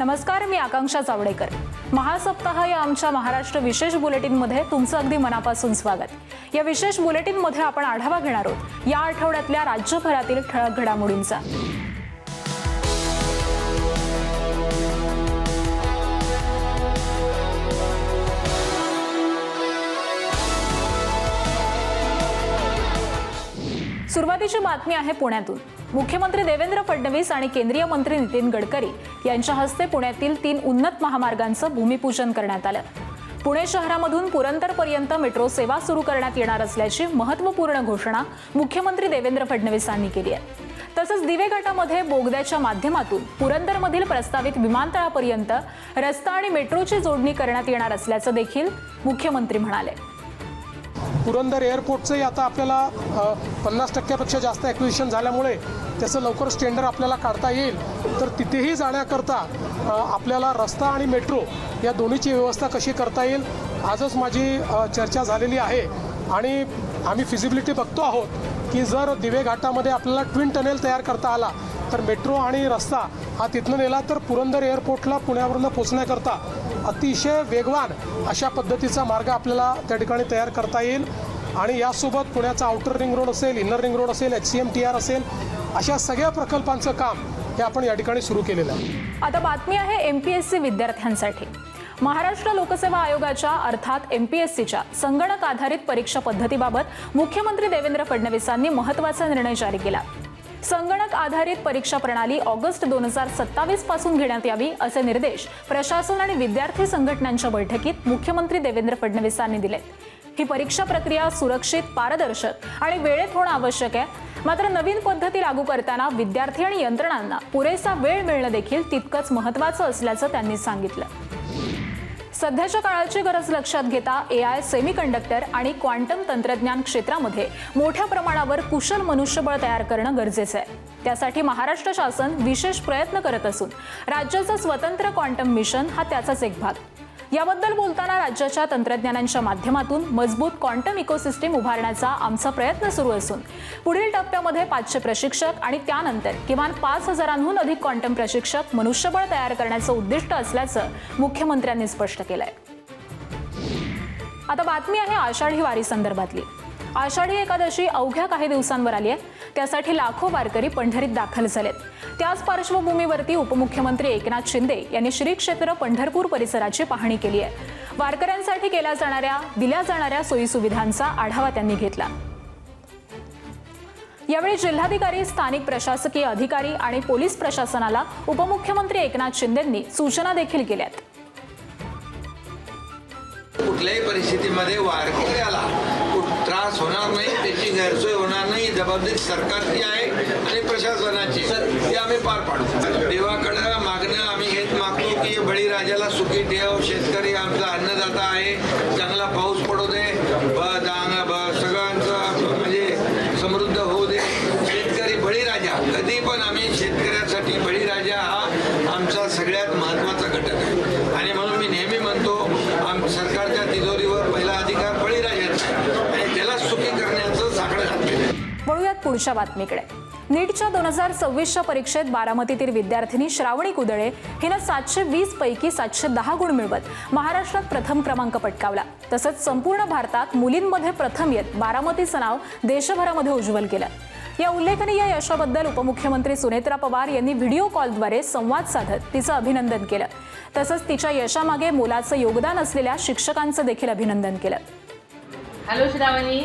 नमस्कार, मी आकांक्षा चावडेकर। महासप्ताह या आमच्या महाराष्ट्र विशेष बुलेटिनमध्ये तुमचं अगदी मनापासून स्वागत। या विशेष बुलेटिनमध्ये आपण आढावा घेणार आहोत या आठवड्यातल्या राज्यभरातील ठळक घडामोडींचा। सुरुवातीची बातमी आहे पुण्यातून। मुख्यमंत्री देवेंद्र फडणवीस आणि केंद्रीय मंत्री नितीन गडकरी यांच्या हस्ते पुण्यातील 3 उन्नत महामार्गांचं भूमिपूजन करण्यात आलं। पुणे शहरामधून पुरंदरपर्यंत मेट्रो सेवा सुरू करण्यात येणार असल्याची महत्त्वपूर्ण घोषणा मुख्यमंत्री देवेंद्र फडणवीसांनी केली आहे। तसंच दिवे घाटामध्ये बोगद्याच्या माध्यमातून पुरंदरमधील प्रस्तावित विमानतळापर्यंत रस्ता आणि मेट्रोची जोडणी करण्यात येणार असल्याचं देखील मुख्यमंत्री म्हणाले। पुरंदर एअरपोर्टचंही आता आपल्याला 50% जास्त ॲक्विजिशन झाल्यामुळे त्याचं लवकरच टेंडर आपल्याला काढता येईल। तर तिथेही जाण्याकरता आपल्याला रस्ता आणि मेट्रो या दोन्हीची व्यवस्था कशी करता येईल आजच माझी चर्चा झालेली आहे आणि आम्ही फिजिबिलिटी बघतो आहोत की जर दिवे घाटामध्ये आपल्याला ट्विन टनेल तयार करता आला तर मेट्रो आणि रस्ता हा तिथनं नेला तर पुरंदर एअरपोर्टला पुण्यावरून पोहोचण्याकरता अतिशय वेगवान अशा पद्धतीचा मार्ग आपल्याला त्या ठिकाणी तयार करता येईल। आणि यासोबत पुण्याचा आउटर रिंग रोड असेल, इनर रिंग रोड असेल, HCMTR असेल, अशा सगळ्या प्रकल्पांचं काम हे आपण या ठिकाणी सुरू केलेलं आहे। आता बातमी आहे MPSC विद्यार्थ्यांसाठी। महाराष्ट्र लोकसेवा आयोगाच्या अर्थात MPSCच्या संगणक आधारित परीक्षा पद्धतीबाबत मुख्यमंत्री देवेंद्र फडणवीसांनी महत्त्वाचा निर्णय जारी केला। संगणक आधारित परीक्षा प्रणाली ऑगस्ट 2027 पासून घेण्यात यावी असे निर्देश प्रशासन आणि विद्यार्थी संघटनांच्या बैठकीत मुख्यमंत्री देवेंद्र फडणवीसांनी दिले। ही परीक्षा प्रक्रिया सुरक्षित, पारदर्शक आणि वेळेत होणं आवश्यक आहे। मात्र नवीन पद्धती लागू करताना विद्यार्थी आणि यंत्रणांना पुरेसा वेळ मिळणं देखील तितकंच महत्त्वाचं असल्याचं त्यांनी सांगितलं। सध्याच्या काळाची गरज लक्षात घेता AI, सेमीकंडक्टर आणि क्वांटम तंत्रज्ञान क्षेत्रामध्ये मोठ्या प्रमाणावर कुशल मनुष्यबळ तयार करणं गरजेचं आहे। त्यासाठी महाराष्ट्र शासन विशेष प्रयत्न करत असून राज्याचं स्वतंत्र क्वांटम मिशन हा त्याचाच एक भाग। याबद्दल बोलताना राज्याच्या तंत्रज्ञानांच्या माध्यमातून मजबूत क्वांटम इकोसिस्टीम उभारण्याचा आमचा प्रयत्न सुरू असून पुढील टप्प्यामध्ये 500 प्रशिक्षक आणि त्यानंतर किमान 5000हून अधिक क्वांटम प्रशिक्षक मनुष्यबळ तयार करण्याचं उद्दिष्ट असल्याचं मुख्यमंत्र्यांनी स्पष्ट केलंय। आता बातमी आहे आषाढी वारी संदर्भातली। आषाढी एकादशी अवघ्या काही दिवसांवर आली आहे। त्यासाठी लाखो वारकरी पंढरीत दाखल झालेत। त्याच पार्श्वभूमीवरती उपमुख्यमंत्री एकनाथ शिंदे यांनी श्री क्षेत्र पंढरपूर परिसराची पाहणी केली आहे। वारकऱ्यांसाठी दिल्या जाणाऱ्या सोयी सुविधांचा आढावा त्यांनी घेतला। यावेळी जिल्हाधिकारी, स्थानिक प्रशासकीय अधिकारी आणि पोलीस प्रशासनाला उपमुख्यमंत्री एकनाथ शिंदेंनी सूचना देखील केल्यात। कुठल्याही परिस्थितीमध्ये वारकऱ्याला त्रास होणार नाही, त्याची गैरसोय होणार नाही, जबाबदारी सरकारची आहे आणि प्रशासनाची ती आम्ही पार पाडू। देवाकडे मागणं आम्ही हेच मागतो की बळीराजाला सुखी ठेव, शेतकरी आमचा अन्नदाता आहे, चांगला पाऊस पडू दे, सगळ्यांचं म्हणजे समृद्ध होऊ दे। शेतकरी बळीराजा, कधी पण आम्ही शेतकऱ्यासाठी बळीराजा हा आमचा सगळ्यात महत्त्वाचा घटक आहे आणि म्हणून मी नेहमी म्हणतो सरकारच्या तिजोरीवर पहिला अधिकार बळीराजाचा आणि त्याला सुखी करण्याचं साकडं घातलेलं आहे। वळूयात पुढच्या बातमीकडे। नीटच्या 2026च्या परीक्षेत बारामतीतील विद्यार्थिनी श्रावणी कुदळे हिनं 720 पैकी 710 गुण मिळवत महाराष्ट्रात प्रथम क्रमांक पटकावला। तसंच संपूर्ण भारतात मुलींमध्ये प्रथम येत बारामतीचं नाव देशभरामध्ये उज्ज्वल केलं। या उल्लेखनीय यशाबद्दल उपमुख्यमंत्री सुनेत्रा पवार यांनी व्हिडिओ कॉलद्वारे संवाद साधत तिचं अभिनंदन केलं। तसंच तिच्या यशामागे मोलाचं योगदान असलेल्या शिक्षकांचं देखील अभिनंदन केलं। हॅलो श्रावणी,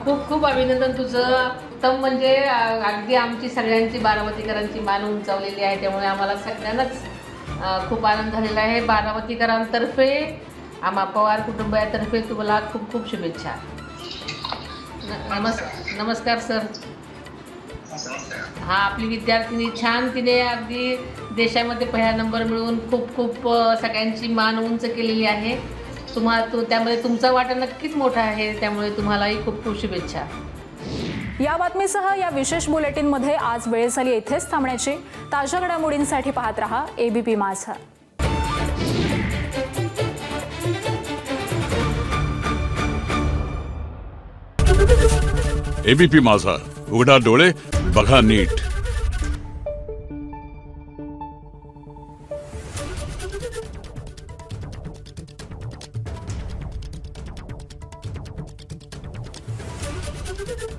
खूप खूप अभिनंदन तुझं। उत्तम म्हणजे अगदी आमची सगळ्यांची बारामतीकरांची मान उंचावलेली आहे, त्यामुळे आम्हाला सगळ्यांनाच खूप आनंद झालेला आहे। बारामतीकरांतर्फे, आम्हा पवार कुटुंबातर्फे तुम्हाला खूप खूप शुभेच्छा। नमस्कार सर। हा, आपली विद्यार्थिनी छान, तिने अगदी देशामध्ये पहिला नंबर मिळवून खूप खूप सगळ्यांची मान उंच केलेली आहे। त्यामुळे तुमचा वाटा नक्कीच मोठा आहे, त्यामुळे तुम्हालाही खूप खूप शुभेच्छा। या बातमीसह या विशेष बुलेटिनमध्ये आज वेळ झाली इथेच थांबण्याची। ताज्या घडामोडींसाठी पाहत रहा ABP माझा। ABP माझा, उघडा डोळे बघा नीट। आहे